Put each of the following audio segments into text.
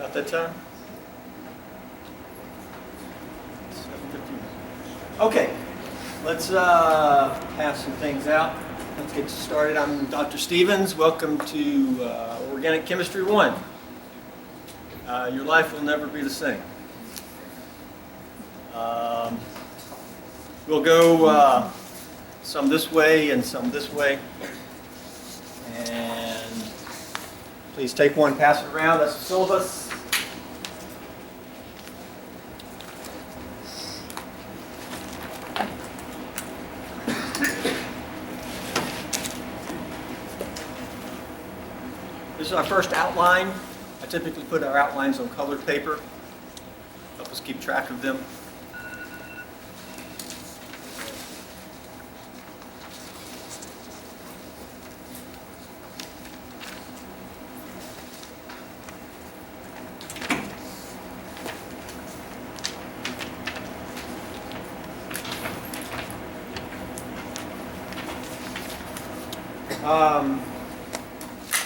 About that time? 7:15. Okay, let's pass some things out. Let's get started. I'm Dr. Stevens. Welcome to Organic Chemistry 1. Your life will never be the same. We'll go some this way and some this way. And please take one, pass it around. That's the syllabus. This is our first outline. I typically put our outlines on colored paper. Help us keep track of them.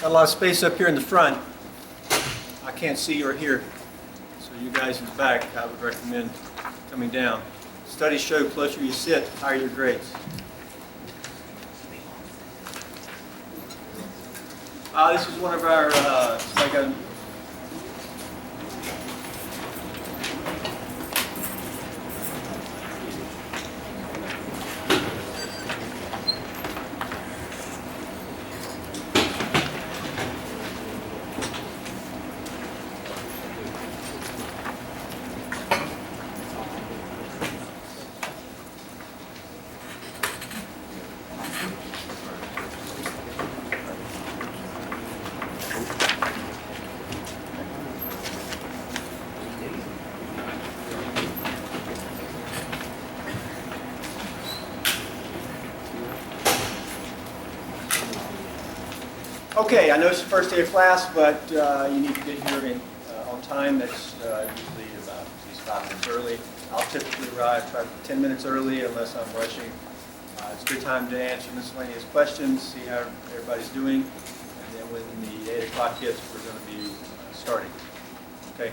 Got a lot of space up here in the front. I can't see or hear, so you guys in the back, I would recommend coming down. Studies show the closer you sit, the higher your grades. This is one of our, it's like a okay, I know it's the first day of class, but you need to get here on time. That's usually about at least 5 minutes early. I'll typically arrive 10 minutes early unless I'm rushing. It's a good time to answer miscellaneous questions, see how everybody's doing, and then when the 8 o'clock hits, we're going to be starting. Okay.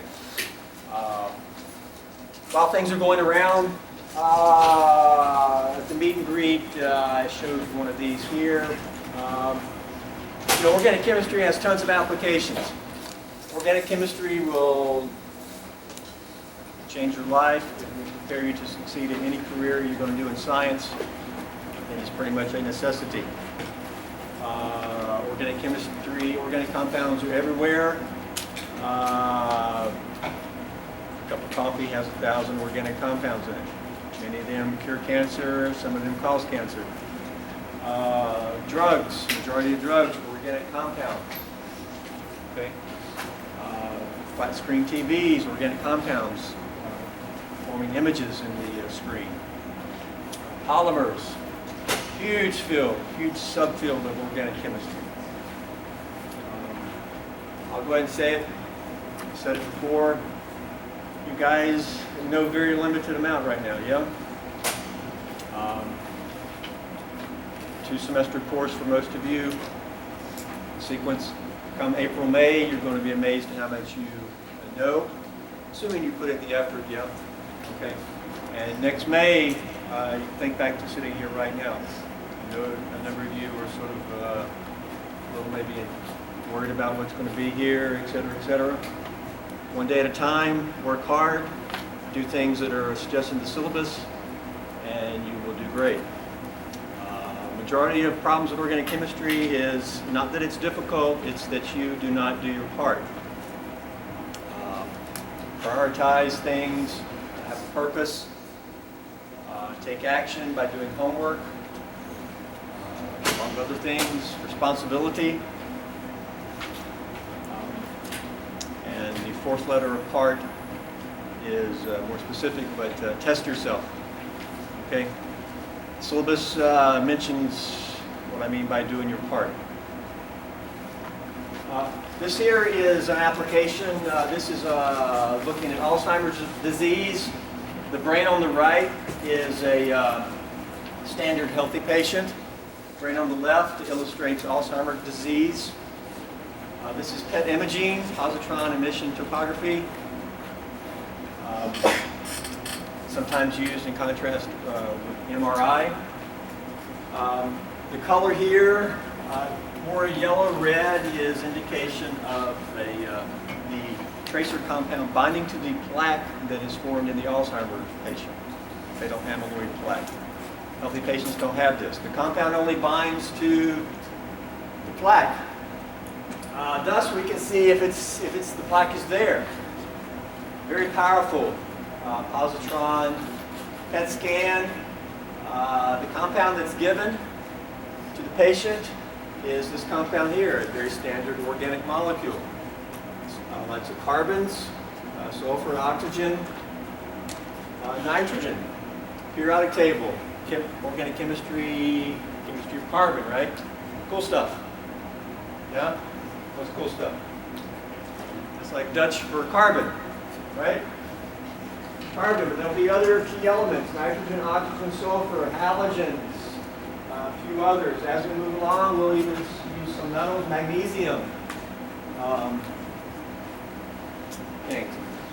While things are going around, at the meet and greet, I showed one of these here. You know, organic chemistry has tons of applications. Organic chemistry will change your life. It will prepare you to succeed in any career you're going to do in science. And it's pretty much a necessity. Organic chemistry, organic compounds are everywhere. A cup of coffee has 1,000 organic compounds in it. Many of them cure cancer, some of them cause cancer. Drugs, majority of drugs are organic compounds. Okay. Flat screen TVs, organic compounds, forming images in the screen. Polymers, huge field, huge subfield of organic chemistry. I'll go ahead and say it. I said it before. You guys know very limited amount right now, yeah? 2-semester course for most of you. Sequence, come April, May, you're going to be amazed at how much you know, assuming you put in the effort, yeah? Okay. And next May, you think back to sitting here right now. I know a number of you are sort of a little maybe worried about what's going to be here, et cetera, et cetera. One day at a time, work hard, do things that are suggested in the syllabus, and you will do great. Majority of problems with organic chemistry is not that it's difficult, it's that you do not do your part. Prioritize things, have a purpose, take action by doing homework, among other things, responsibility. And the fourth letter of part is more specific, but test yourself. Okay? Syllabus mentions what I mean by doing your part. This here is an application. This is looking at Alzheimer's disease. The brain on the right is a standard healthy patient. The brain on the left illustrates Alzheimer's disease. This is PET imaging, positron emission topography. Sometimes used in contrast with MRI. The color here, more yellow-red, is indication of the tracer compound binding to the plaque that is formed in the Alzheimer's patient. They don't have amyloid plaque. Healthy patients don't have this. The compound only binds to the plaque. Thus, we can see if the plaque is there. Very powerful positron PET scan. The compound that's given to the patient is this compound here, a very standard organic molecule. Lots of carbons, sulfur, oxygen, nitrogen. Periodic table, organic chemistry, chemistry of carbon, right? Cool stuff. Yeah? What's cool stuff? It's like Dutch for carbon, right? Carbon, but there'll be other key elements: nitrogen, oxygen, sulfur, halogens, a few others. As we move along, we'll even use some metals, magnesium,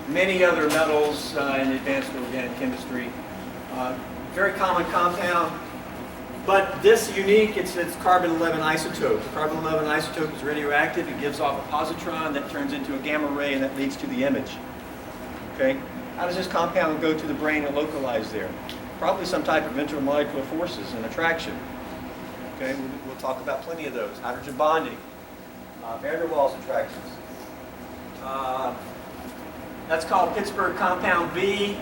many other metals in advanced organic chemistry. Very common compound, but this unique, it's carbon-11 isotope. The carbon-11 isotope is radioactive. It gives off a positron that turns into a gamma ray, and that leads to the image. Okay? How does this compound go to the brain and localize there? Probably some type of intermolecular forces and attraction. Okay? We'll talk about plenty of those. Hydrogen bonding, van der Waals attractions. That's called Pittsburgh Compound B.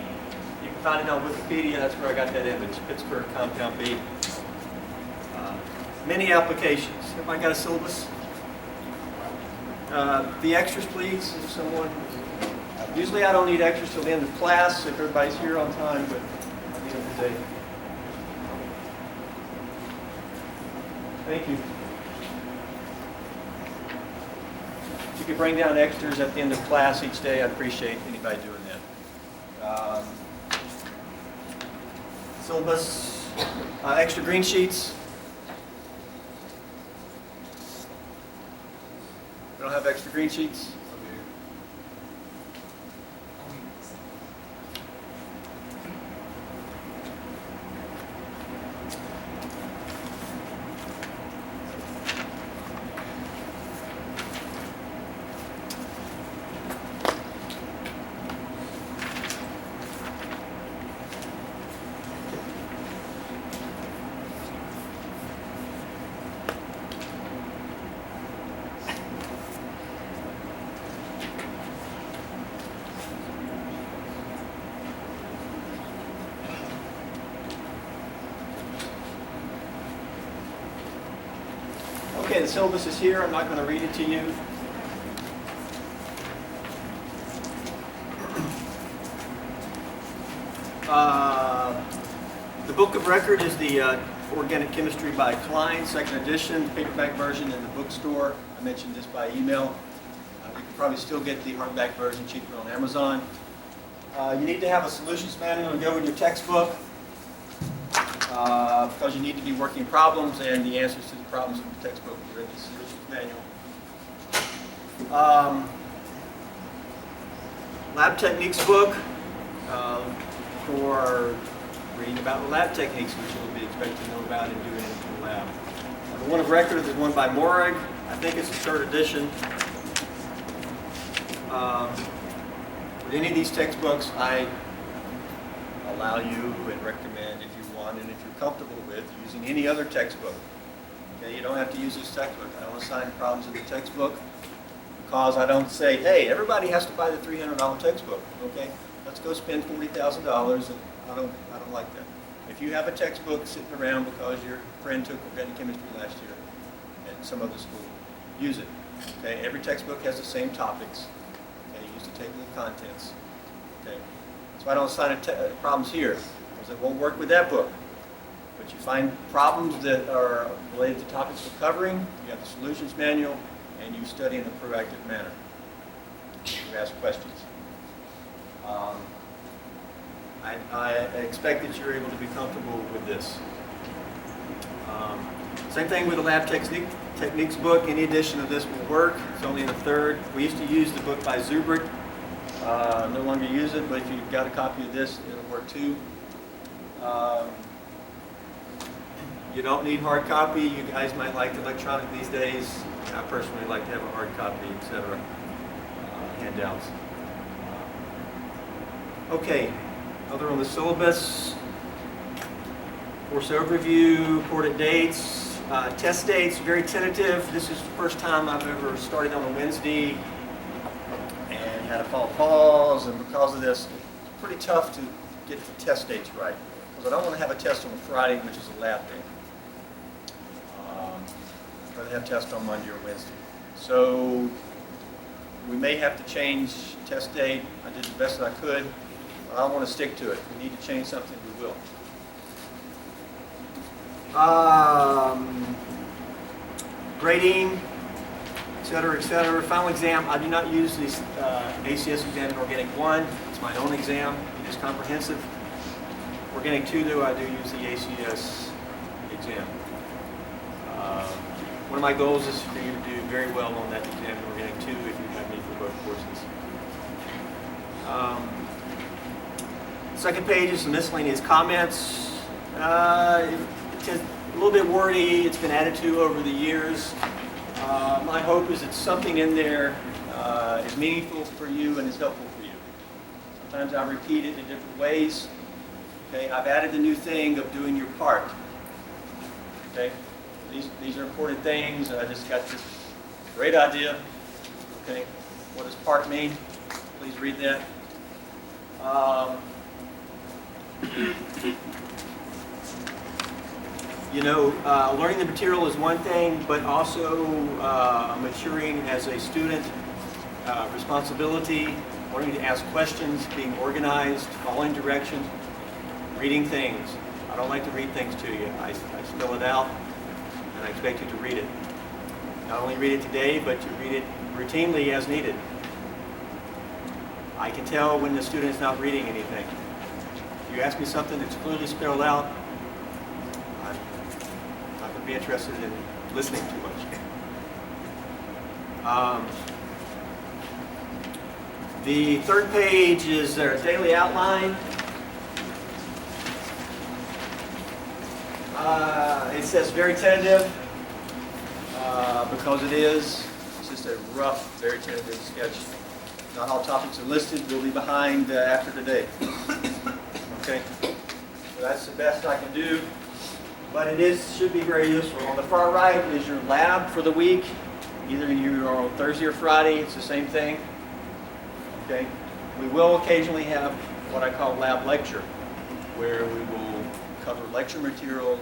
You can find it on Wikipedia. That's where I got that image, Pittsburgh Compound B. Many applications. Everybody got a syllabus? The extras, please, if someone. Usually I don't need extras till the end of class if everybody's here on time, but I need them today. Thank you. If you could bring down extras at the end of class each day, I'd appreciate anybody doing that. Syllabus, extra green sheets. We don't have extra green sheets? Okay, the syllabus is here. I'm not going to read it to you. The book of record is the Organic Chemistry by Klein, second edition, the paperback version in the bookstore. I mentioned this by email. You can probably still get the hardback version cheaper on Amazon. You need to have a solutions manual to go with your textbook because you need to be working problems and the answers to the problems in the textbook are in the solutions manual. Lab techniques book for reading about the lab techniques, which you'll be expected to know about and doing in the lab. The one of record is one by Morag. I think it's the third edition. With any of these textbooks, I allow you and recommend, if you want and if you're comfortable with, using any other textbook. Okay, you don't have to use this textbook. I don't assign problems in the textbook because I don't say, hey, everybody has to buy the $300 textbook. Okay, let's go spend $40,000, and I don't like that. If you have a textbook sitting around because your friend took organic chemistry last year at some other school, use it. Okay, every textbook has the same topics. Okay, use the table of contents. Okay, so I don't assign problems here because it won't work with that book. But you find problems that are related to topics we're covering. You have the solutions manual, and you study in a proactive manner. You ask questions. I expect that you're able to be comfortable with this. Same thing with the lab Techniques book, any edition of this will work. It's only in the third. We used to use the book by Zubrick. No longer use it, but if you've got a copy of this, it'll work too. You don't need hard copy. You guys might like electronic these days. I personally like to have a hard copy, etc. Handouts. Okay, other on the syllabus. Course overview, reported dates, test dates, very tentative. This is the first time I've ever started on a Wednesday and had a fall pause, and because of this, it's pretty tough to get the test dates right. Because I don't want to have a test on a Friday, which is a lab day. I'd rather have tests on Monday or Wednesday. So we may have to change test date. I did the best that I could. I don't want to stick to it. If we need to change something, we will. Grading, etc., etc. Final exam, I do not use the ACS exam in Organic 1. It's my own exam. It is comprehensive. Organic 2, though, I do use the ACS exam. One of my goals is for you to do very well on that exam in Organic 2 if you have me for both courses. Second page is some miscellaneous comments. It's a little bit wordy. It's been added to over the years. My hope is that something in there is meaningful for you and is helpful for you. Sometimes I repeat it in different ways. Okay, I've added the new thing of doing your part. Okay, these are important things. I just got this great idea. Okay, what does part mean? Please read that. You know, learning the material is one thing, but also maturing as a student, responsibility, learning to ask questions, being organized, following directions, reading things. I don't like to read things to you. I spell it out, and I expect you to read it. Not only read it today, but to read it routinely as needed. I can tell when the student is not reading anything. If you ask me something that's clearly spelled out, I'm not going to be interested in listening too much. The third page is our daily outline. It says very tentative because it is. It's just a rough, very tentative sketch. Not all topics are listed. We'll be behind after today. Okay, so that's the best I can do, but it should be very useful. On the far right is your lab for the week. Either you are on Thursday or Friday. It's the same thing. Okay, we will occasionally have what I call lab lecture, where we will cover lecture material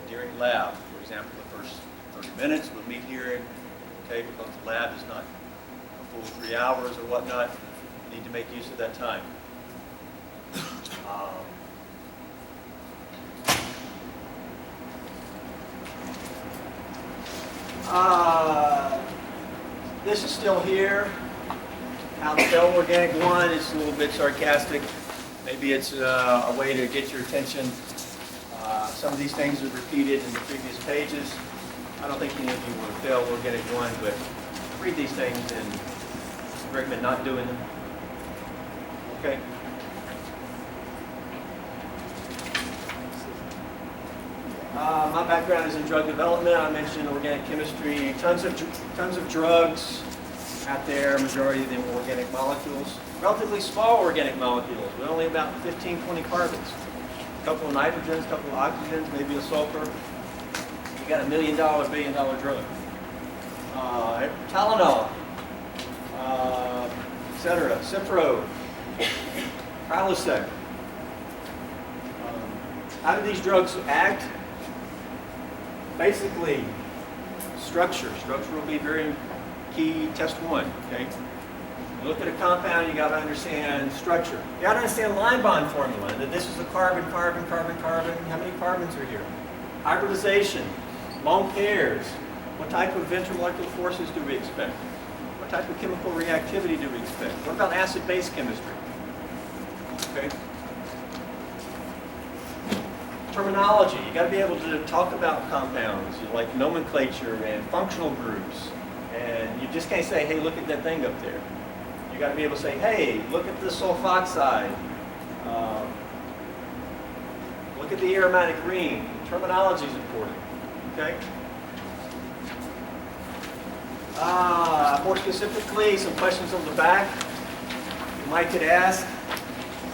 during lab. For example, the first 30 minutes we'll meet here, okay, because the lab is not a full 3 hours or whatnot. You need to make use of that time. This is still here. How to spell Organic 1 is a little bit sarcastic. Maybe it's a way to get your attention. Some of these things are repeated in the previous pages. I don't think any of you want to fail Organic 1, but read these things and recommend not doing them. Okay. My background is in drug development. I mentioned organic chemistry. Tons of drugs out there. Majority of them organic molecules. Relatively small organic molecules, with only about 15, 20 carbons. A couple of nitrogens, a couple of oxygens, maybe a sulfur. You got $1 million, billion-dollar drug. Tylenol, etc. Cipro, Prilosec. How do these drugs act? Basically, structure. Structure will be very key. Test 1. Okay. You look at a compound, you got to understand structure. You got to understand line bond formula. That this is a carbon, carbon, carbon, carbon. How many carbons are here? Hybridization, lone pairs. What type of intermolecular forces do we expect? What type of chemical reactivity do we expect? What about acid-base chemistry? Okay. Terminology. You got to be able to talk about compounds, like nomenclature and functional groups. And you just can't say, hey, look at that thing up there. You got to be able to say, hey, look at the sulfoxide. Look at the aromatic ring. Terminology is important. Okay? More specifically, some questions on the back you might could ask.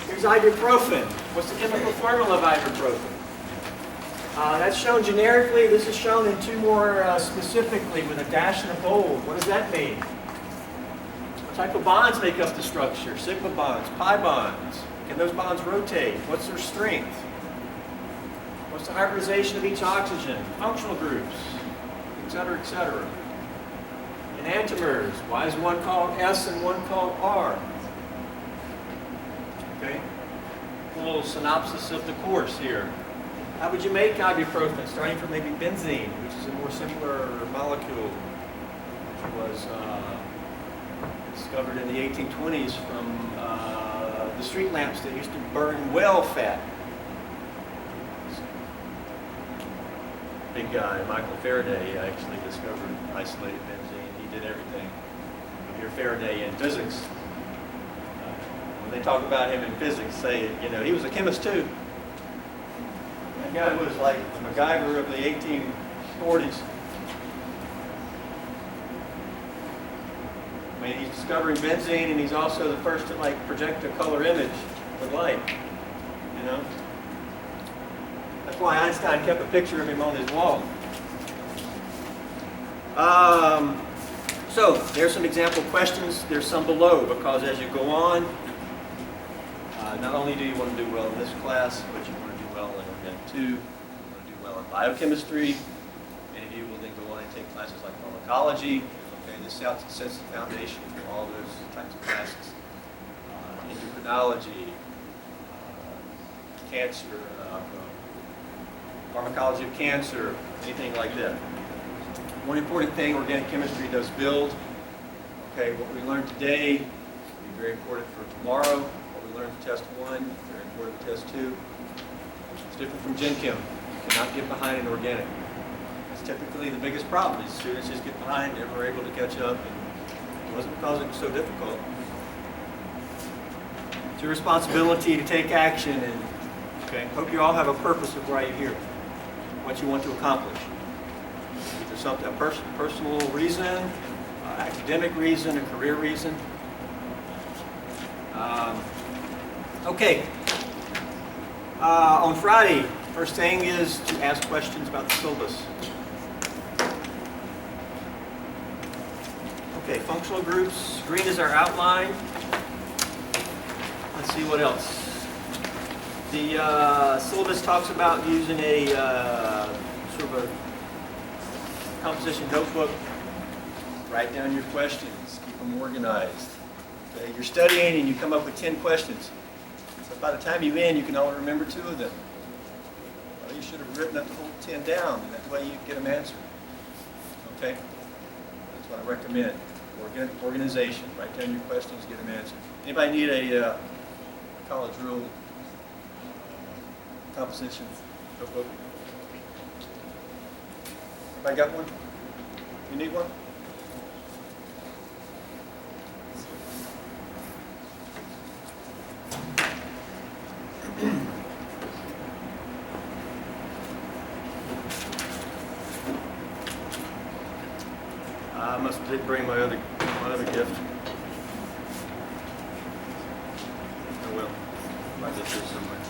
Here's ibuprofen. What's the chemical formula of ibuprofen? That's shown generically. This is shown in two more specifically with a dash and a bold. What does that mean? What type of bonds make up the structure? Sigma bonds, pi bonds. Can those bonds rotate? What's their strength? What's the hybridization of each oxygen? Functional groups, etc., etc. Enantiomers. Why is one called S and one called R? Okay. A little synopsis of the course here. How would you make ibuprofen? Starting from maybe benzene, which is a more similar molecule, which was discovered in the 1820s from the street lamps that used to burn well fat. Big guy, Michael Faraday, actually discovered isolated benzene. He did everything. You hear Faraday in physics. When they talk about him in physics, say, you know, he was a chemist too. That guy was like the MacGyver of the 1840s. I mean, he's discovering benzene, and he's also the first to like project a color image with light. You know, that's why Einstein kept a picture of him on his wall. So there's some example questions. There's some below, because as you go on, not only do you want to do well in this class, but you want to do well in Organic 2, you want to do well in biochemistry. Many of you will then go on and take classes like pharmacology. Okay, this sets the foundation for all those types of classes. Endocrinology, cancer, pharmacology of cancer, anything like that. One important thing organic chemistry does build. Okay, what we learned today will be very important for tomorrow. What we learned for test 1, very important for test 2. It's different from Gen Chem. You cannot get behind in organic. That's typically the biggest problem, is students just get behind, never able to catch up, and it wasn't because it was so difficult. It's your responsibility to take action, and okay, hope you all have a purpose of why you're here, what you want to accomplish. Either something, a personal reason, academic reason, a career reason. Okay. On Friday, first thing is to ask questions about the syllabus. Okay, functional groups. Green is our outline. Let's see what else. The syllabus talks about using a sort of a composition notebook. Write down your questions. Keep them organized. Okay, you're studying and you come up with 10 questions. So by the time you end, you can only remember 2 of them. Well, you should have written up the whole 10 down, and that way you get them answered. Okay? That's what I recommend. Organization. Write down your questions, get them answered. Anybody need a college rule composition notebook? Everybody got one? You need one? I must bring my other gift. Oh well, might get here somewhere.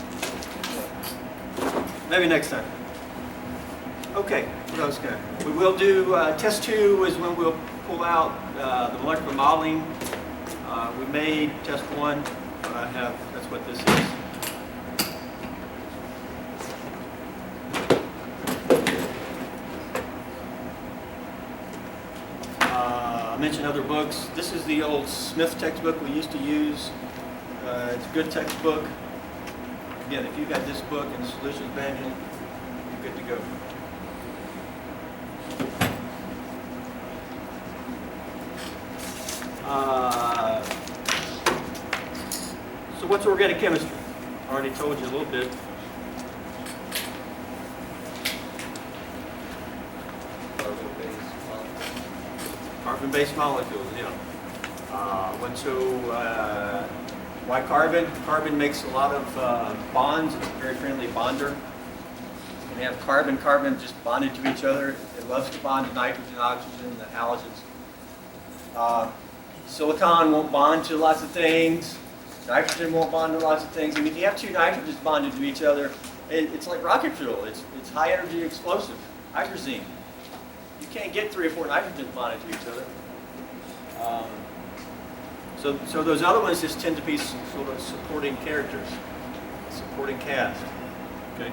Maybe next time. Okay, what else can we will do? Test 2 is when we'll pull out the molecular modeling. We made test 1, but that's what this is. I mentioned other books. This is the old Smith textbook we used to use. It's a good textbook. Again, if you've got this book and the solutions manual, you're good to go. So what's organic chemistry? I already told you a little bit. Carbon-based molecules, yeah. Why carbon? Carbon makes a lot of bonds. It's a very friendly bonder. When you have carbon just bonded to each other, it loves to bond to nitrogen, oxygen, the halogens. Silicon won't bond to lots of things. Nitrogen won't bond to lots of things. I mean, if you have two nitrogens bonded to each other, it's like rocket fuel. It's high energy explosive, hydrazine. You can't get 3 or 4 nitrogens bonded to each other. So those other ones just tend to be sort of supporting characters, supporting cast. Okay.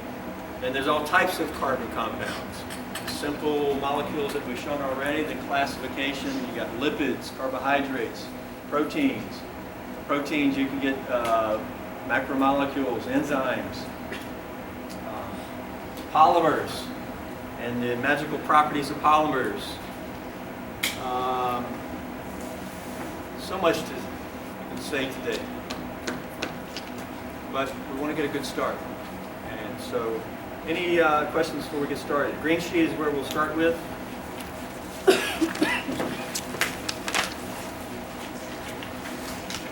And there's all types of carbon compounds. Simple molecules that we've shown already, the classification, you got lipids, carbohydrates, proteins. Proteins, you can get macromolecules, enzymes, polymers, and the magical properties of polymers. So much to say today, but we want to get a good start. And so, any questions before we get started? Green sheet is where we'll start with.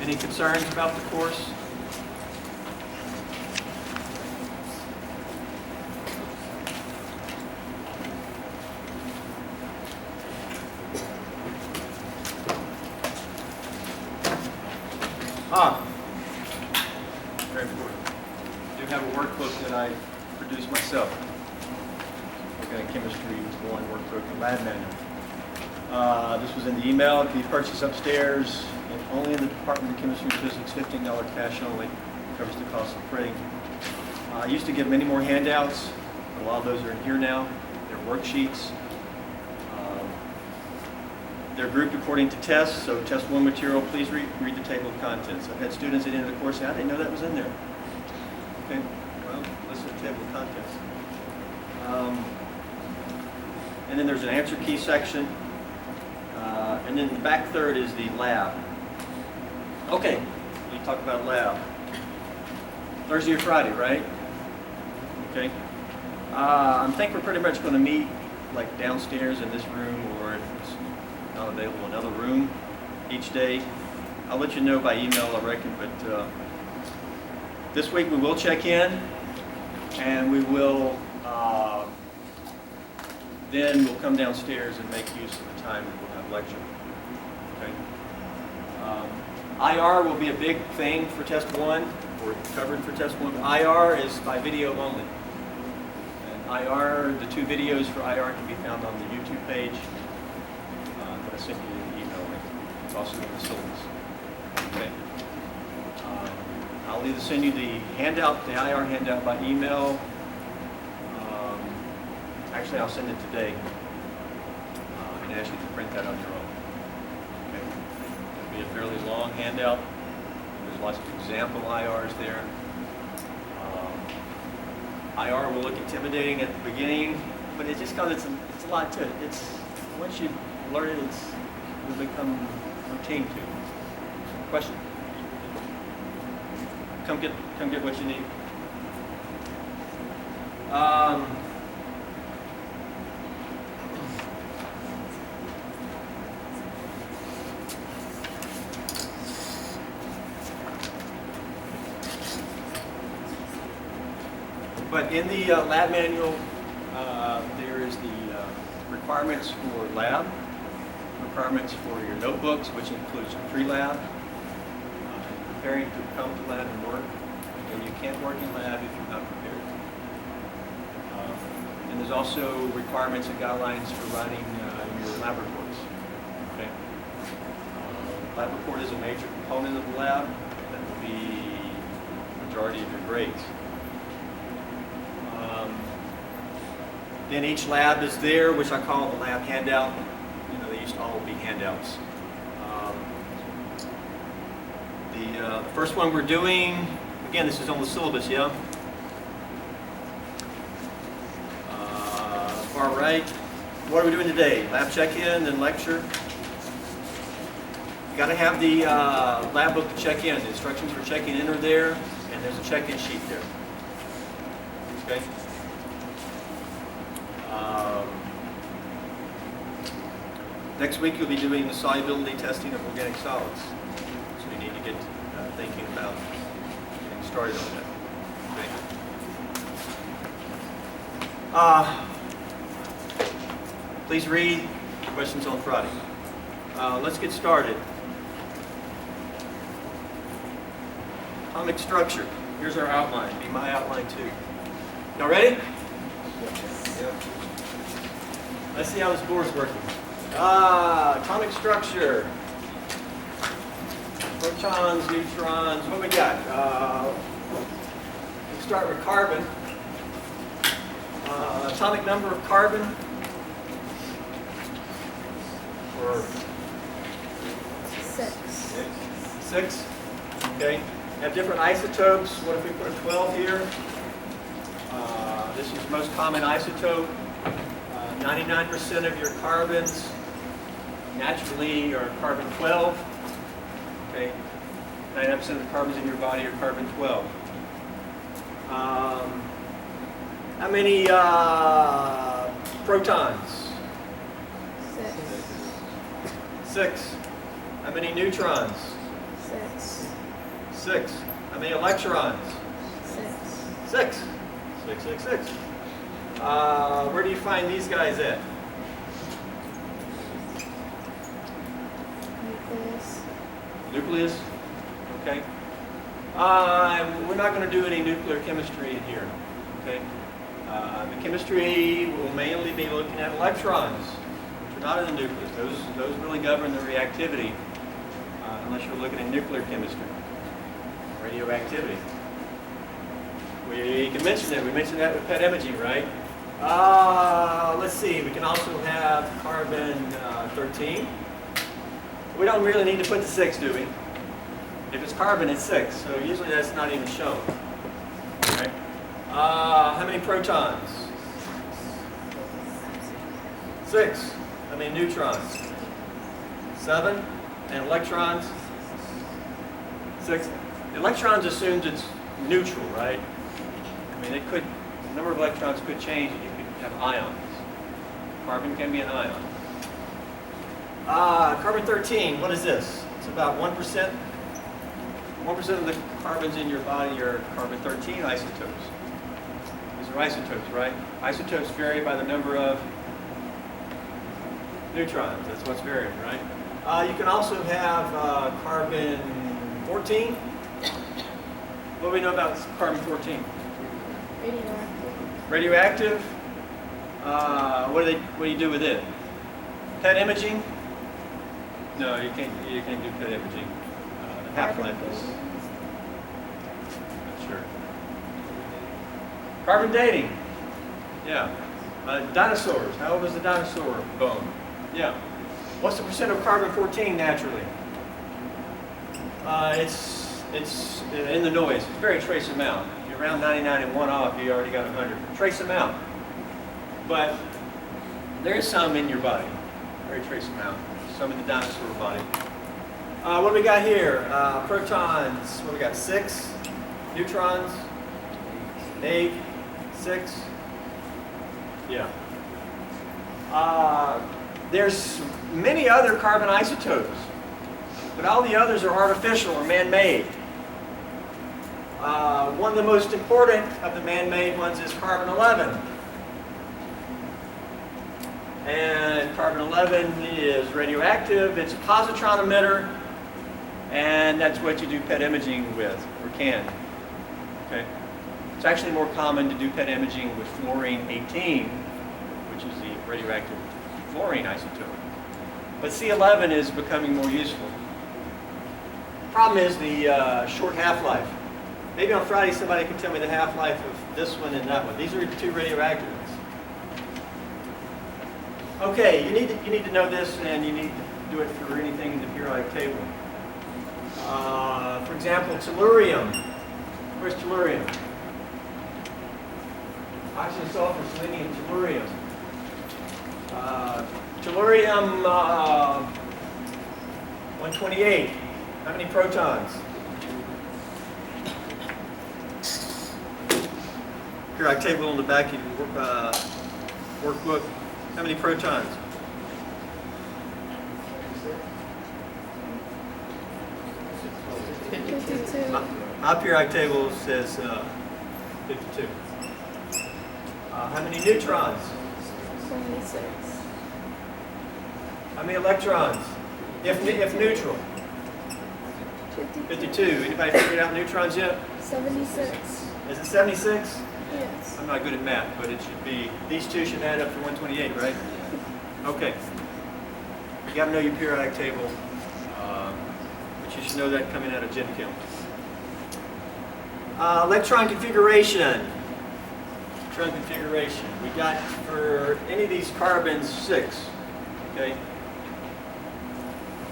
Any concerns about the course? Very important. I do have a workbook that I produced myself. Organic Chemistry 1 workbook and lab manual. This was in the email. It can be purchased upstairs and only in the Department of Chemistry and Physics, $15 cash only. Covers the cost of printing. I used to give many more handouts. A lot of those are in here now. They're worksheets. They're grouped according to tests, so test 1 material, please read the table of contents. I've had students at the end of the course say, I didn't know that was in there. Okay, well, listen to the table of contents. And then there's an answer key section. And then the back third is the lab. Okay, we talk about lab. Thursday or Friday, right? Okay. I think we're pretty much going to meet like downstairs in this room, or if it's not available, another room each day. I'll let you know by email, I reckon, but this week we will check in, and we will then we'll come downstairs and make use of the time that we'll have lecture. Okay. IR will be a big thing for test 1, or covered for test 1. IR is by video only. And IR, the 2 videos for IR can be found on the YouTube page. That I sent you an email link. It's also in the syllabus. Okay. I'll either send you the handout, the IR handout by email. Actually, I'll send it today and ask you to print that on your own. Okay. It'll be a fairly long handout. There's lots of example IRs there. IR will look intimidating at the beginning, but it's just because it's a lot to it. It's once you learn it, it will become routine to you. Question? Come get what you need. But in the lab manual, there is the requirements for lab, requirements for your notebooks, which includes your pre-lab, preparing to come to lab and work, and you can't work in lab if you're not prepared. And there's also requirements and guidelines for writing your lab reports. Okay. Lab report is a major component of the lab. That will be the majority of your grades. Then each lab is there, which I call the lab handout. You know, they used to all be handouts. The first one we're doing, again, this is on the syllabus, yeah? Far right. What are we doing today? Lab check-in, then lecture. You got to have the lab book to check in. The instructions for checking in are there, and there's a check-in sheet there. Okay. Next week you'll be doing the solubility testing of organic solids. So you need to get thinking about getting started on that. Okay. Please read questions on Friday. Let's get started. Atomic structure. Here's our outline. Be my outline too. Y'all ready? Yep. Let's see how this board's working. Atomic structure. Protons, neutrons. What we got? We'll start with carbon. Atomic number of carbon. Or 6. 6. Okay. Have different isotopes. What if we put a 12 here? This is the most common isotope. 99% of your carbons naturally are carbon 12. Okay. 99% of the carbons in your body are carbon 12. How many protons? 6. 6. How many neutrons? 6. 6. How many electrons? 6. 6. 6, 6, 6. Where do you find these guys at? Nucleus. Nucleus? Okay. We're not going to do any nuclear chemistry in here. Okay. The chemistry will mainly be looking at electrons, which are not in the nucleus. Those really govern the reactivity, unless you're looking at nuclear chemistry. Radioactivity. We can mention it. We mentioned that with PET imaging, right? Let's see. We can also have carbon 13. We don't really need to put the 6, do we? If it's carbon, it's 6. So usually that's not even shown. Okay. How many protons? 6. How many neutrons? 7. And electrons? 6. Electrons assumes it's neutral, right? I mean, the number of electrons could change and you could have ions. Carbon can be an ion. Carbon 13, what is this? It's about 1%. 1% of the carbons in your body are carbon 13 isotopes. These are isotopes, right? Isotopes vary by the number of neutrons. That's what's varying, right? You can also have carbon 14. What do we know about carbon 14? Radioactive. Radioactive. What do you do with it? PET imaging? No, you can't do PET imaging. The half-life is not sure. Carbon dating. Yeah. Dinosaurs. How old is the dinosaur bone? Yeah. What's the percent of carbon 14 naturally? It's in the noise. It's a very trace amount. You're around 99 and 1 off, you already got 100. Trace amount. But there is some in your body. Very trace amount. Some in the dinosaur body. What do we got here? Protons. What do we got? 6. Neutrons. 8. 6. Yeah. There's many other carbon isotopes, but all the others are artificial or man-made. One of the most important of the man-made ones is carbon 11. And carbon 11 is radioactive. It's a positron emitter, and that's what you do PET imaging with, or can. Okay. It's actually more common to do PET imaging with fluorine-18, which is the radioactive fluorine isotope. But C11 is becoming more useful. Problem is the short half-life. Maybe on Friday somebody can tell me the half-life of this one and that one. These are the two radioactive ones. Okay, you need to know this, and you need to do it for anything in the periodic table. For example, tellurium. Where's tellurium? Oxygen, sulfur, selenium, tellurium. Tellurium 128. How many protons? Periodic table on the back of your workbook. How many protons? 52. My periodic table says 52. How many neutrons? 26. How many electrons? If neutral? 52. Anybody figured out neutrons yet? 76. Is it 76? Yes. I'm not good at math, but it should be, these two should add up to 128, right? Okay. You got to know your periodic table, but you should know that coming out of Gen Chem. Electron configuration. Electron configuration. We got for any of these carbons 6. Okay.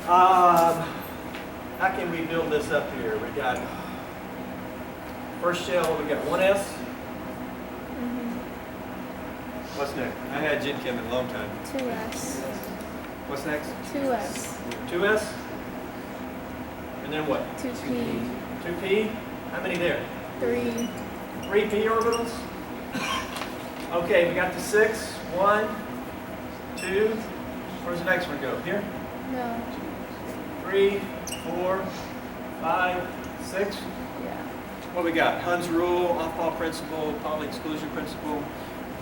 How can we build this up here? We got first shell. We got 1s. What's next? I had Gen Chem in a long time. 2s. What's next? 2s. 2s. And then what? 2p. 2p. How many there? 3. 3p orbitals. Okay, we got the 6. 1, 2. Where's the next one go? Here? No. 3, 4, 5, 6. Yeah. What we got? Hund's rule, off-ball principle, Pauli exclusion principle.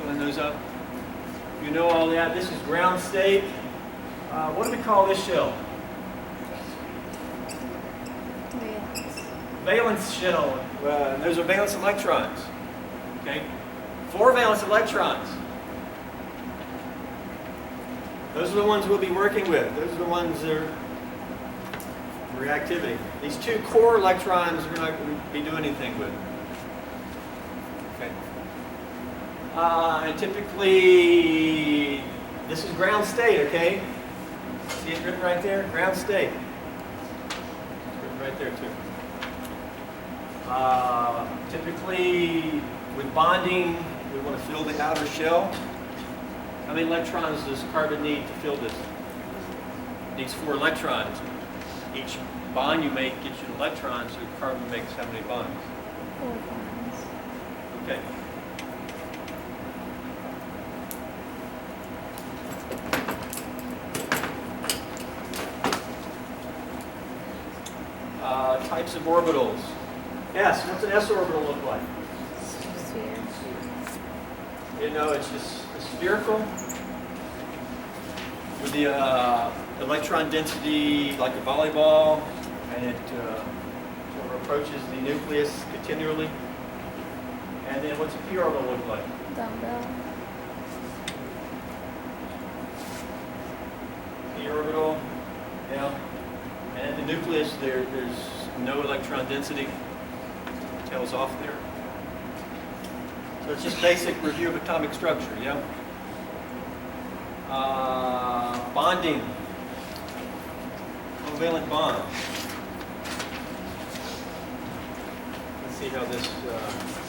Filling those up. You know all that. This is ground state. What do we call this shell? Valence. Valence shell. Those are valence electrons. Okay? 4 valence electrons. Those are the ones we'll be working with. Those are the ones that are reactivity. These 2 core electrons we're not going to be doing anything with. Okay. And typically, this is ground state, okay? See it written right there? Ground state. It's written right there, too. Typically, with bonding, we want to fill the outer shell. How many electrons does carbon need to fill this? It needs 4 electrons. Each bond you make gets you an electron, so carbon makes how many bonds? 4 bonds. Okay. Types of orbitals. S, what's an s orbital look like? Sphere. You know, it's just spherical with the electron density like a volleyball, and it sort of approaches the nucleus continually. And then what's a p orbital look like? Dumbbell. P orbital, yeah. And at the nucleus, there's no electron density. Tails off there. So it's just basic review of atomic structure, yeah? Bonding. Covalent bond. Let's see how this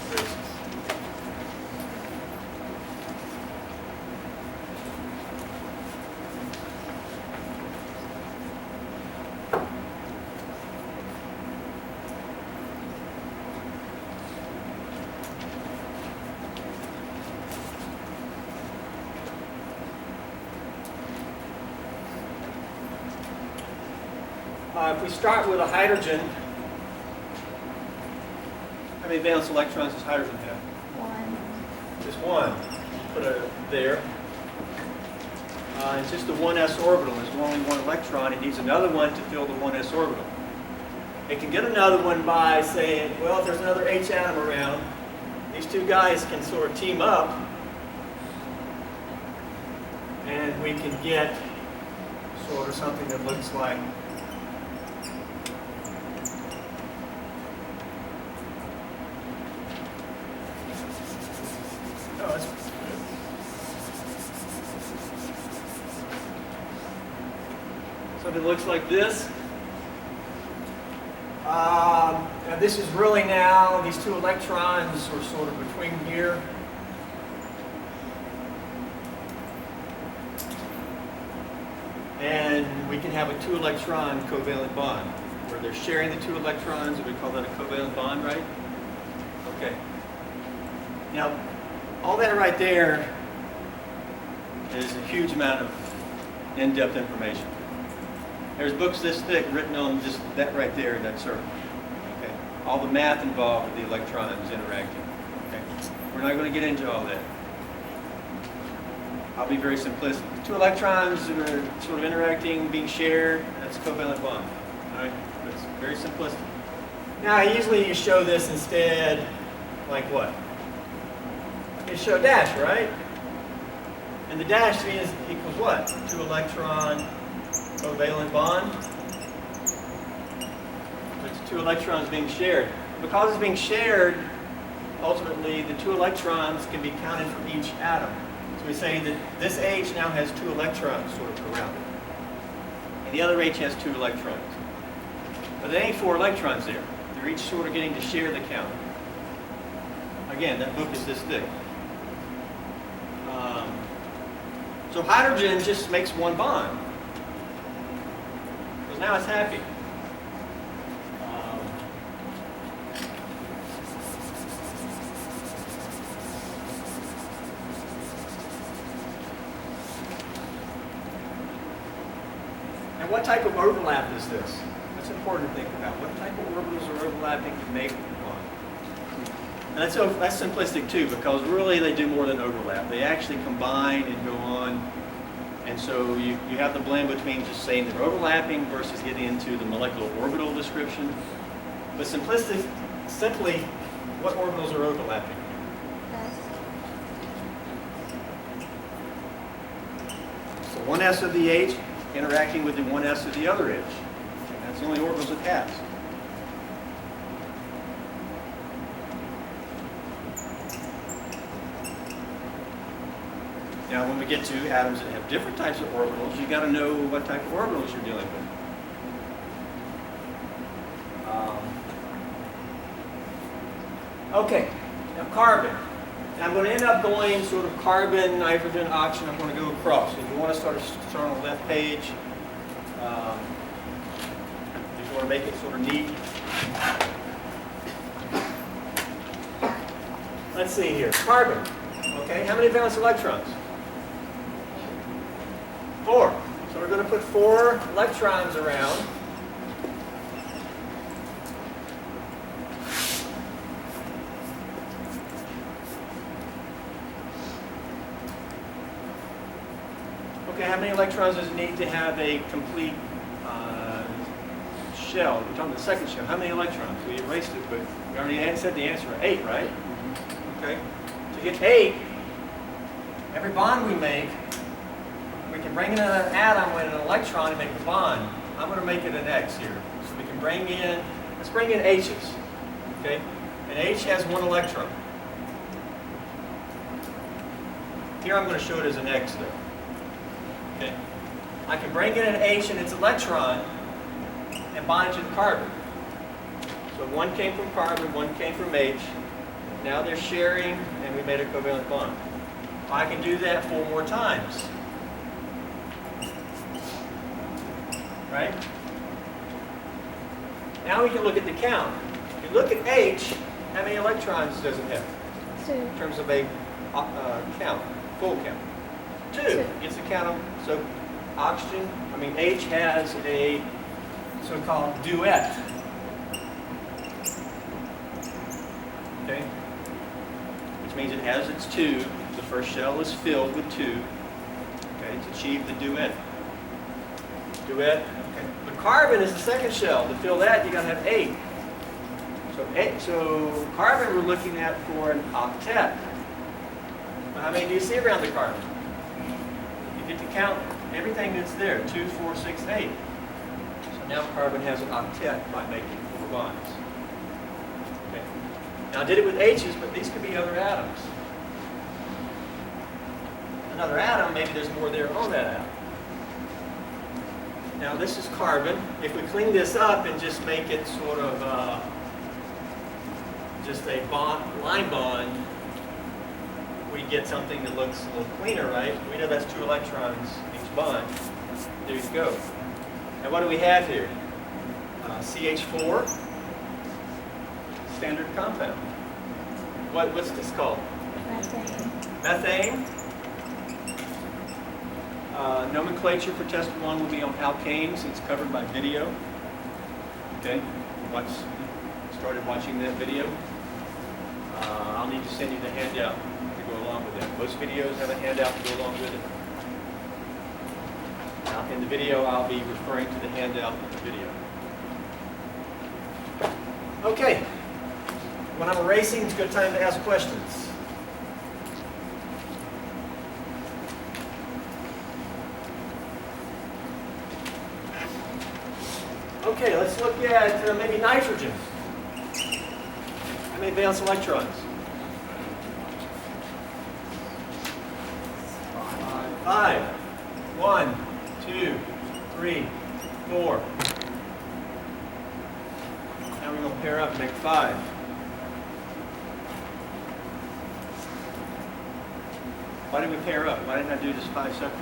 traces. If we start with a hydrogen, how many valence electrons does hydrogen have? 1. Just 1. Put it there. It's just a 1s orbital. There's only 1 electron. It needs another one to fill the 1s orbital. It can get another one by saying, well, if there's another H atom around, these 2 guys can sort of team up, and we can get sort of something that looks like something looks like this. And this is really now, these 2 electrons are sort of between here. And we can have a 2 electron covalent bond where they're sharing the 2 electrons, and we call that a covalent bond, right? Okay. Now, all that right there is a huge amount of in-depth information. There's books this thick written on just that right there, that circle. Okay? All the math involved with the electrons interacting. Okay? We're not going to get into all that. I'll be very simplistic. Two electrons are sort of interacting, being shared. That's a covalent bond. All right? It's very simplistic. Now, usually you show this instead, like what? You show a dash, right? And the dash means equals what? Two electron covalent bond. It's two electrons being shared. Because it's being shared, ultimately the two electrons can be counted from each atom. So we say that this H now has two electrons sort of around it. And the other H has two electrons. But there ain't four electrons there. They're each sort of getting to share the count. Again, that book is this thick. So hydrogen just makes one bond. Because now it's happy. And what type of overlap is this? That's important to think about. What type of orbitals are overlapping to make one? And that's simplistic too, because really they do more than overlap. They actually combine and go on. And so you have the blend between just saying they're overlapping versus getting into the molecular orbital description. But simply, what orbitals are overlapping? So one S of the H interacting with the one S of the other H. That's the only orbitals it has. Now, when we get to atoms that have different types of orbitals, you've got to know what type of orbitals you're dealing with. Okay, now carbon. Now I'm going to end up going sort of carbon, nitrogen, oxygen. I'm going to go across. If you want to start on the left page, if you want to make it sort of neat. Let's see here. Carbon. Okay, how many valence electrons? 4. So we're going to put 4 electrons around. Okay, how many electrons does it need to have a complete shell? We're talking about the second shell. How many electrons? We erased it, but we already said the answer. 8, right? Okay. To get 8, every bond we make, we can bring in an atom with an electron and make a bond. I'm going to make it an X here. So we can bring in, let's bring in H's. Okay? And H has 1 electron. Here I'm going to show it as an X though. Okay? I can bring in an H and its electron and bind it to the carbon. So 1 came from carbon, 1 came from H. Now they're sharing and we made a covalent bond. I can do that 4 more times. Right? Now we can look at the count. If you look at H, how many electrons does it have? 2. In terms of a count, full count. 2 gets the count of, so H has a so-called duet. Okay? Which means it has its 2. The first shell is filled with 2. Okay, it's achieved the duet. Duet. Okay. But carbon is the second shell. To fill that, you got to have 8. So carbon we're looking at for an octet. Well, how many do you see around the carbon? You get to count everything that's there. 2, 4, 6, 8. So now carbon has an octet by making 4 bonds. Okay. Now I did it with H's, but these could be other atoms. Another atom, maybe there's more there on that atom. Now this is carbon. If we clean this up and just make it sort of just a bond, line bond, we get something that looks a little cleaner, right? We know that's 2 electrons each bond. There you go. Now what do we have here? CH4, standard compound. What's this called? Methane. Methane. Nomenclature for test 1 will be on alkanes. It's covered by video. Okay, started watching that video. I'll need to send you the handout to go along with that. Most videos have a handout to go along with it. Now, in the video, I'll be referring to the handout in the video. Okay, when I'm erasing, it's a good time to ask questions. Okay, let's look at maybe nitrogen. How many valence electrons? 5. 1, 2, 3, 4. Now we're going to pair up and make 5. Why did we pair up? Why didn't I do this 5 separate?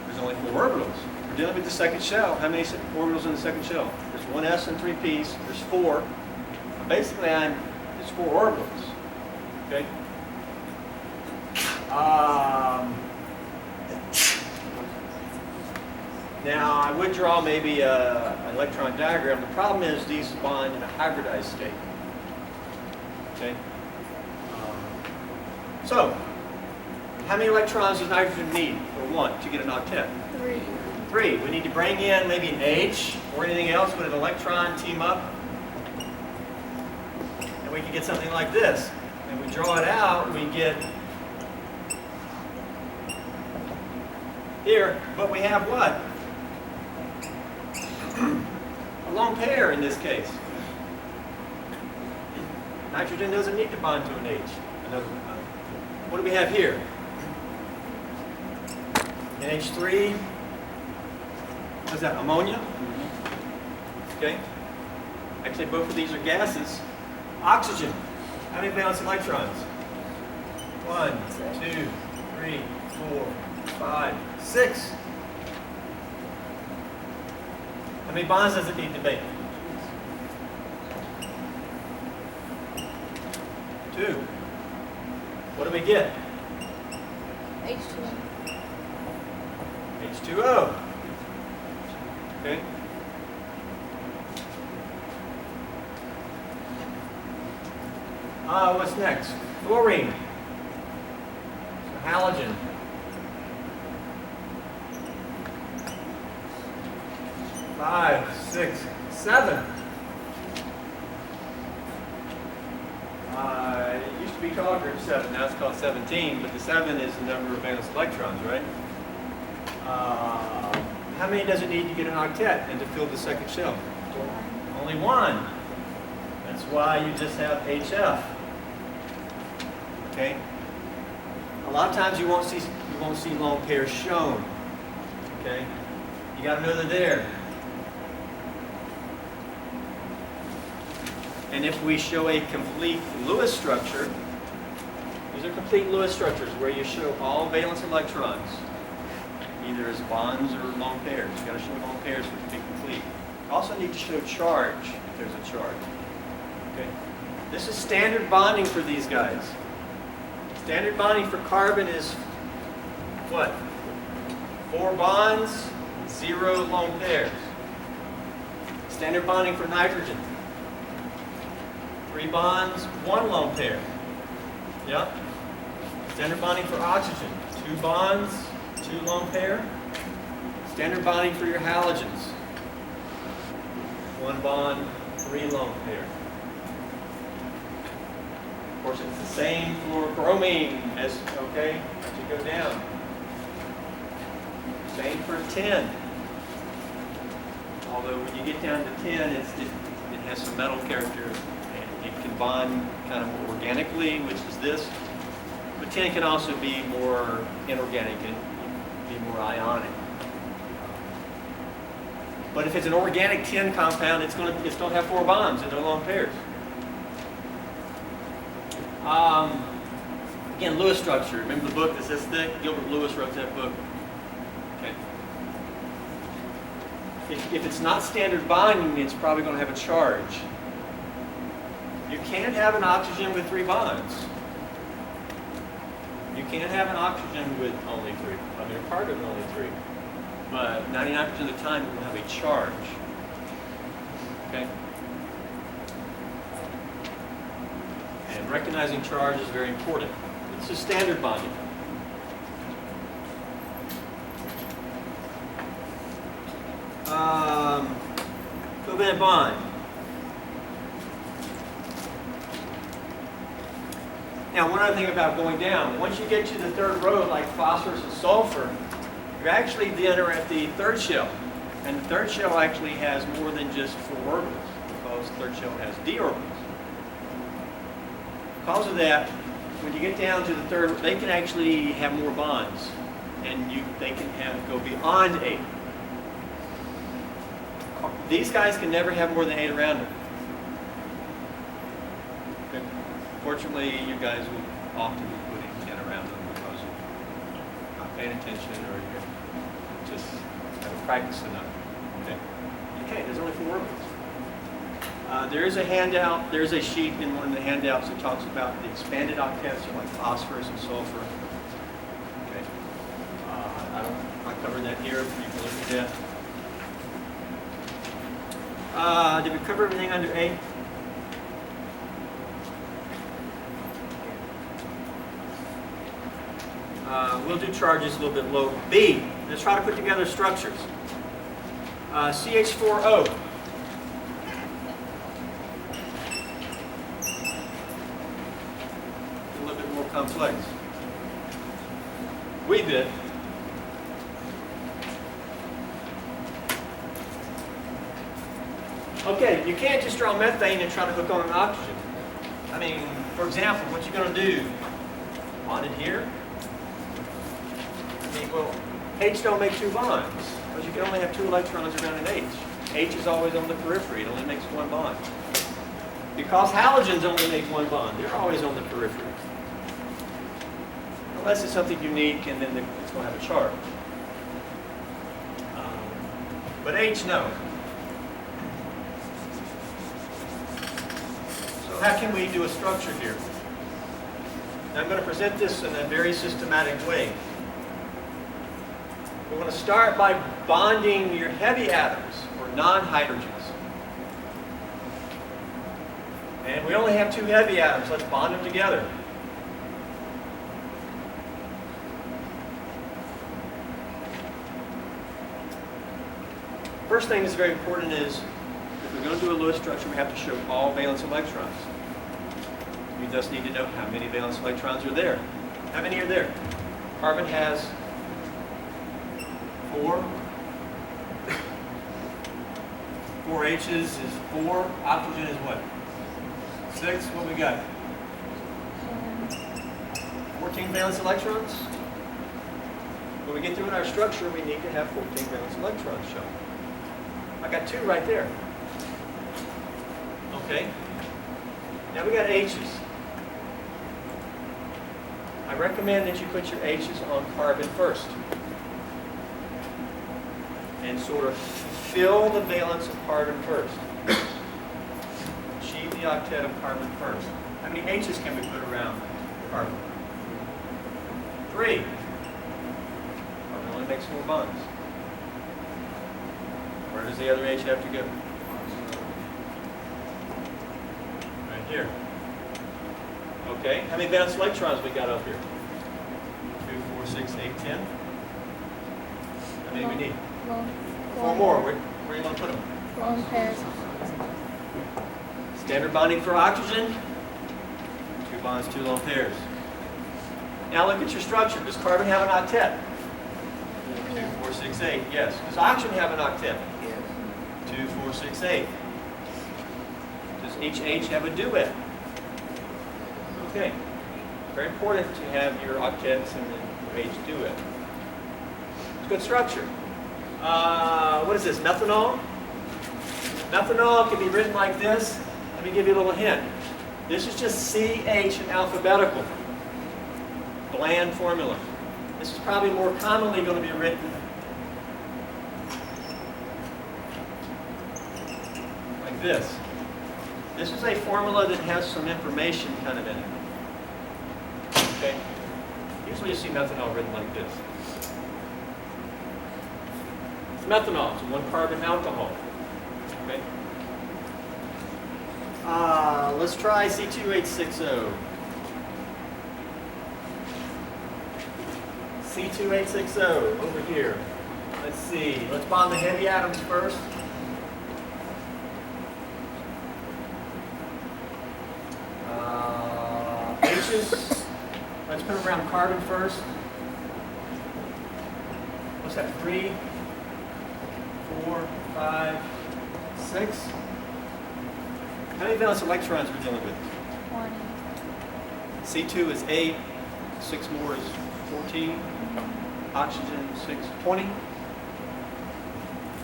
There's only 4 orbitals. We're dealing with the second shell. How many orbitals in the second shell? There's 1 s and 3 p's. There's 4. Basically, it's 4 orbitals. Okay. Now, I would draw maybe an electron diagram. The problem is these bond in a hybridized state. Okay. So, how many electrons does nitrogen need, or want, to get an octet? 3. 3. We need to bring in maybe an H or anything else with an electron team up. And we can get something like this. And we draw it out, we get here, but we have what? A lone pair in this case. Nitrogen doesn't need to bond to an H. What do we have here? NH3. What's that? Ammonia? Okay. Actually, both of these are gases. Oxygen. How many valence electrons? 1, 2, 3, 4, 5, 6. How many bonds does it need to make? 2. What do we get? H2O. H2O. Okay. What's next? Fluorine. So halogen. Five, 6, 7. It used to be called group 7, now it's called 17, but the 7 is the number of valence electrons, right? How many does it need to get an octet and to fill the second shell? Only 1. That's why you just have HF. Okay? A lot of times you won't see lone pairs shown. Okay? You got to know they're there. And if we show a complete Lewis structure, these are complete Lewis structures where you show all valence electrons, either as bonds or lone pairs. You've got to show lone pairs for it to be complete. You also need to show charge if there's a charge. Okay? This is standard bonding for these guys. Standard bonding for carbon is what? 4 bonds, 0 lone pairs. Standard bonding for nitrogen. 3 bonds, 1 lone pair. Yep. Standard bonding for oxygen. 2 bonds, 2 lone pair. Standard bonding for your halogens. 1 bond, 3 lone pair. Of course, it's the same for bromine as, okay, as you go down. Same for tin. Although when you get down to tin, it has some metal character. It can bond kind of more organically, which is this. But tin can also be more inorganic and be more ionic. But if it's an organic tin compound, it's going to have 4 bonds and no lone pairs. Again, Lewis structure. Remember the book that says thick? Gilbert Lewis wrote that book. Okay. If it's not standard bonding, it's probably going to have a charge. can have an oxygen with 3 bonds. You can have an oxygen with only 3. I mean, a carbon with only 3. But 99% of the time, it will have a charge. Okay? And recognizing charge is very important. This is standard bonding. Covalent bond. Now, one other thing about going down, once you get to the 3rd row, like phosphorus and sulfur, you actually then are at the 3rd shell. And the 3rd shell actually has more than just 4 orbitals, because the 3rd shell has d orbitals. Because of that, when you get down to the 3rd, they can actually have more bonds, and they can go beyond 8. These guys can never have more than 8 around them. Okay. Fortunately, you guys will often be putting 10 around them because you're not paying attention or you're just haven't practiced enough. Okay. Okay, there's only 4 orbitals. There is a handout, there's a sheet in one of the handouts that talks about the expanded octets, like phosphorus and sulfur. Okay. I'm not covering that here, but you can look at that. Did we cover everything under A? We'll do charges a little bit low. B, let's try to put together structures. CH4O. A little bit more complex. Wee bit. Okay, you can't just draw methane and try to hook on an oxygen. I mean, for example, what you're going to do, bond it here. I mean, well, H don't make 2 bonds, because you can only have 2 electrons around an H. H is always on the periphery, it only makes 1 bond. Because halogens only make 1 bond, they're always on the periphery. Unless it's something unique and then it's going to have a charge. But H, no. How can we do a structure here? Now, I'm going to present this in a very systematic way. We're going to start by bonding your heavy atoms, or non-hydrogens. And we only have 2 heavy atoms. Let's bond them together. First thing that's very important is, if we're going to do a Lewis structure, we have to show all valence electrons. We just need to know how many valence electrons are there. How many are there? Carbon has 4. 4 H's is 4. Oxygen is what? 6. What we got? 14 valence electrons. When we get through in our structure, we need to have 14 valence electrons shown. I got 2 right there. Okay. Now we got H's. I recommend that you put your H's on carbon first. And sort of fill the valence of carbon first. Achieve the octet of carbon first. How many H's can we put around carbon? 3. Carbon only makes 4 bonds. Where does the other H have to go? Right here. Okay, how many valence electrons we got up here? 2, 4, 6, 8, 10. How many we need? 4 more. Where are you going to put them? Lone pairs. Standard bonding for oxygen. 2 bonds, 2 lone pairs. Now look at your structure. Does carbon have an octet? 2, 4, 6, 8. Yes. Does oxygen have an octet? 2, 4, 6, 8. Does each H have a duet? Okay. Very important to have your octets and then your H duet. It's good structure. What is this? Methanol? Methanol can be written like this. Let me give you a little hint. This is just CH in alphabetical. Bland formula. This is probably more commonly going to be written like this. This is a formula that has some information kind of in it. Okay? Usually you see methanol written like this. It's methanol. It's a one-carbon alcohol. Okay? Let's try C2860. C2860 over here. Let's see. Let's bond the heavy atoms first. H's. Let's put them around carbon first. What's that? 3, 4, 5, 6. How many valence electrons are we dealing with? 20. C2 is 8. 6 more is 14. Oxygen 6, 20.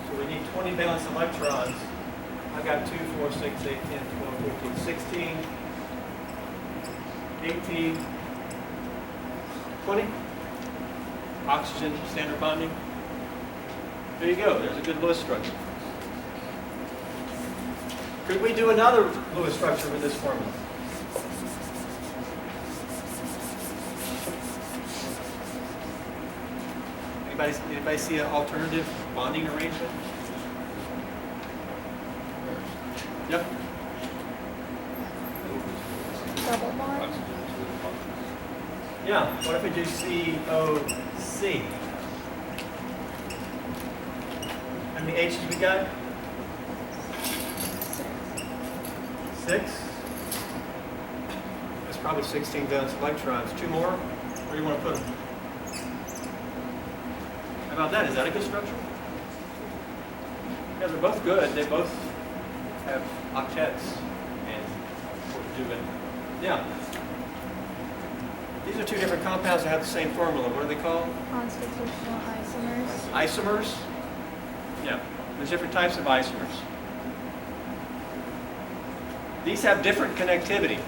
So we need 20 valence electrons. I got 2, 4, 6, 8, 10, 12, 15, 16, 18, 20. Oxygen standard bonding. There you go. There's a good Lewis structure. Could we do another Lewis structure with this formula? Anybody see an alternative bonding arrangement? Yep. Double bond. Yeah. What if we do COC? How many H's we got? 6. That's probably 16 valence electrons. 2 more? Where do you want to put them? How about that? Is that a good structure? Yeah, they're both good. They both have octets and what to do with. Yeah. These are 2 different compounds that have the same formula. What are they called? Constitutional isomers. Isomers? Yeah. There's different types of isomers. These have different connectivity.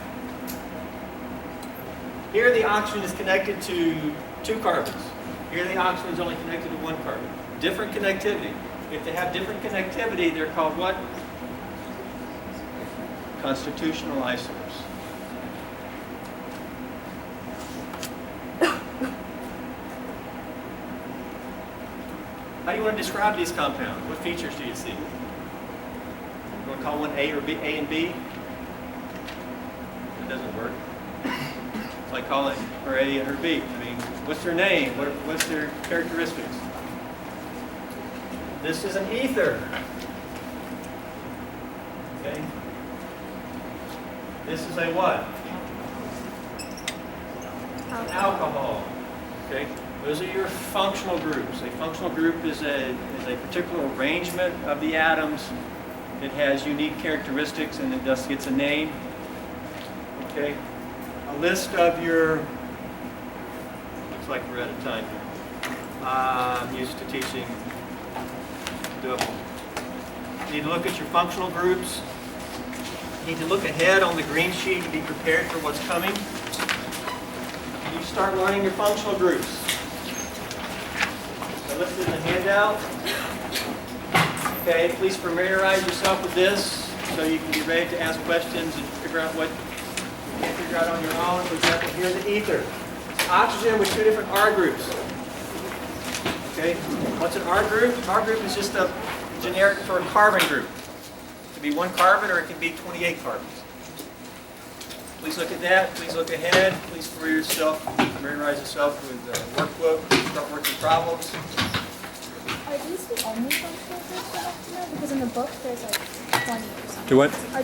Here the oxygen is connected to 2 carbons. Here the oxygen is only connected to 1 carbon. Different connectivity. If they have different connectivity, they're called what? Constitutional isomers. How do you want to describe these compounds? What features do you see? You want to call one A or B, A and B? It doesn't work. It's like calling her A and her B. I mean, what's their name? What's their characteristics? This is an ether. Okay. This is a what? Alcohol. Okay. Those are your functional groups. A functional group is a particular arrangement of the atoms that has unique characteristics and it thus gets a name. Okay. A list of your, looks like we're out of time here. I'm used to teaching double. You need to look at your functional groups. You need to look ahead on the green sheet and be prepared for what's coming. You start learning your functional groups. So listed in the handout. Okay, please familiarize yourself with this so you can be ready to ask questions and figure out what you can't figure out on your own. For example, here's the ether. It's oxygen with 2 different R groups. Okay, what's an R group? An R group is just a generic for a carbon group. It could be 1 carbon or it can be 28 carbons. Please look at that. Please look ahead. Please familiarize yourself with the workbook. Start working problems. Are these the only functional groups you have to know? Because in the book there's like 20 or something. Do what? Are